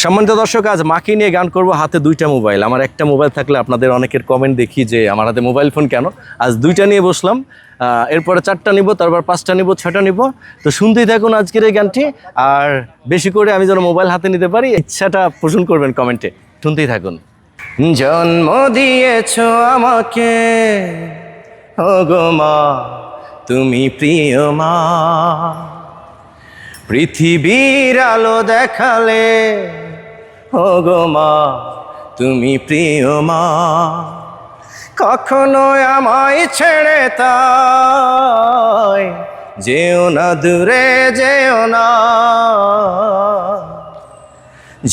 সম্মানিত দর্শক, আজ মাকে নিয়ে গান করব। হাতে দুইটা মোবাইল, আমার একটা মোবাইল থাকলে আপনাদের অনেকের কমেন্ট দেখি যে আমার হাতে মোবাইল ফোন কেন। আজ দুইটা নিয়ে বসলাম, এরপরে চারটা নিব, তারপর পাঁচটা নিব, ছয়টা নিব। তো শুনতেই থাকুন আজকের এই গানটি, আর বেশি করে আমি যেন মোবাইল হাতে নিতে পারি ইচ্ছাটা পোষণ করবেন কমেন্টে। শুনতেই থাকুন। জন্ম দিয়েছ আমাকে ওগো মা, তুমি প্রিয় মা, পৃথিবীর আলো দেখালে ওগো মা, তুমি প্রিয় মা। কখনো আমায় ছেড়ে তাই যেও না, দূরে যেও না।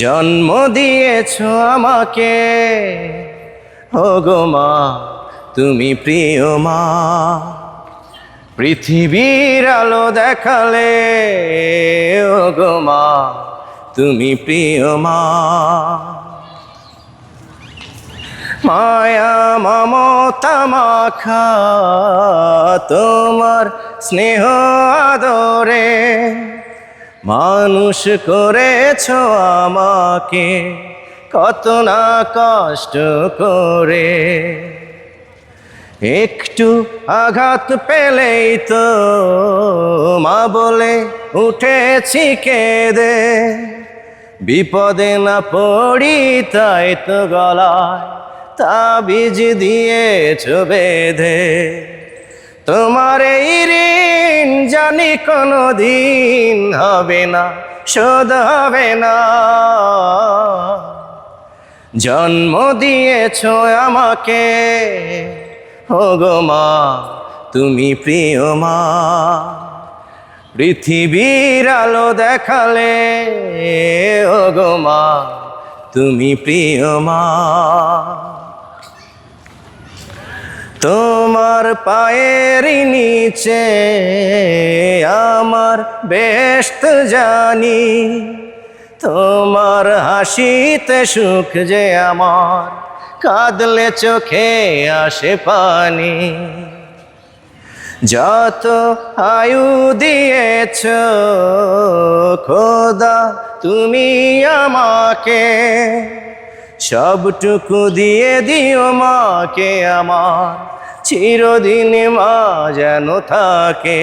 জন্ম দিয়েছ আমাকে ওগো মা, তুমি প্রিয় মা, পৃথিবীর আলো দেখালে ওগো মা, তুমি প্রিয় মা। মায়া মমতা মাখা তোমার স্নেহ আদরে মানুষ করেছ আমাকে কত না কষ্ট করে। একটু আঘাত পেলেই তো মা বলে উঠেছি কেঁদে, বিপদে না পড়ি তাই তো গলায় তাবিজ দিয়েছ বেঁধে। তোমার এই ঋণ জানি কোনো দিন হবে না, শোধ হবে না। জন্ম দিয়েছ আমাকে ওগো মা, তুমি প্রিয় মা, পৃথিবীর আলো দেখালে ওগো মা, তুমি প্রিয় মা। তোমার পায়ের নিচে আমার বেহেশত জানি, তোমার হাসিতে সুখ যে আমার, কাঁদলে চোখে আসে পানি। যত আয়ু দিয়েছ খোদা তুমি আমাকে, সবটুকু দিয়ে দিও মাকে আমার, চিরদিন মা যেন থাকে।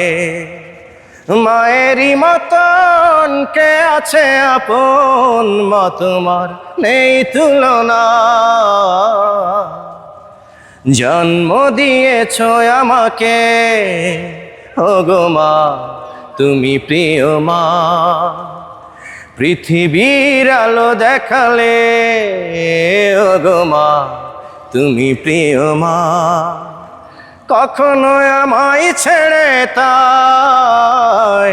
মায়েরই মতন কে আছে আপন, মা তোমার নেই তুলনা। জন্ম দিয়েছ আমাকে ওগো মা, তুমি প্রিয় মা, পৃথিবীর আলো দেখালে ওগো মা, তুমি প্রিয় মা। কখনো আমায় ছেড়ে তাই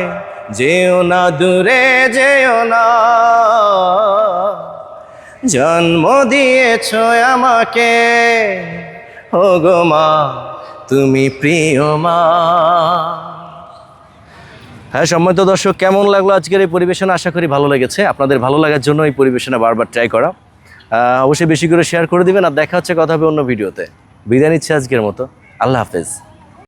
যেও না, দূরে যেও না। জন্ম দিয়েছ আমাকে ওগো মা, তুমি প্রিয় মা। হ্যাঁ সম্মানিত দর্শক, কেমন লাগলো আজকের এই পরিবেশনা? আশা করি ভালো লেগেছে। আপনাদের ভালো লাগার জন্য এই পরিবেশনা বারবার ট্রাই করা। অবশ্যই বেশি করে শেয়ার করে দিবেন, আর দেখা হচ্ছে কথা হবে অন্য ভিডিওতে। বিদায় নিচ্ছি আজকের মতো, আল্লাহ হাফেজ।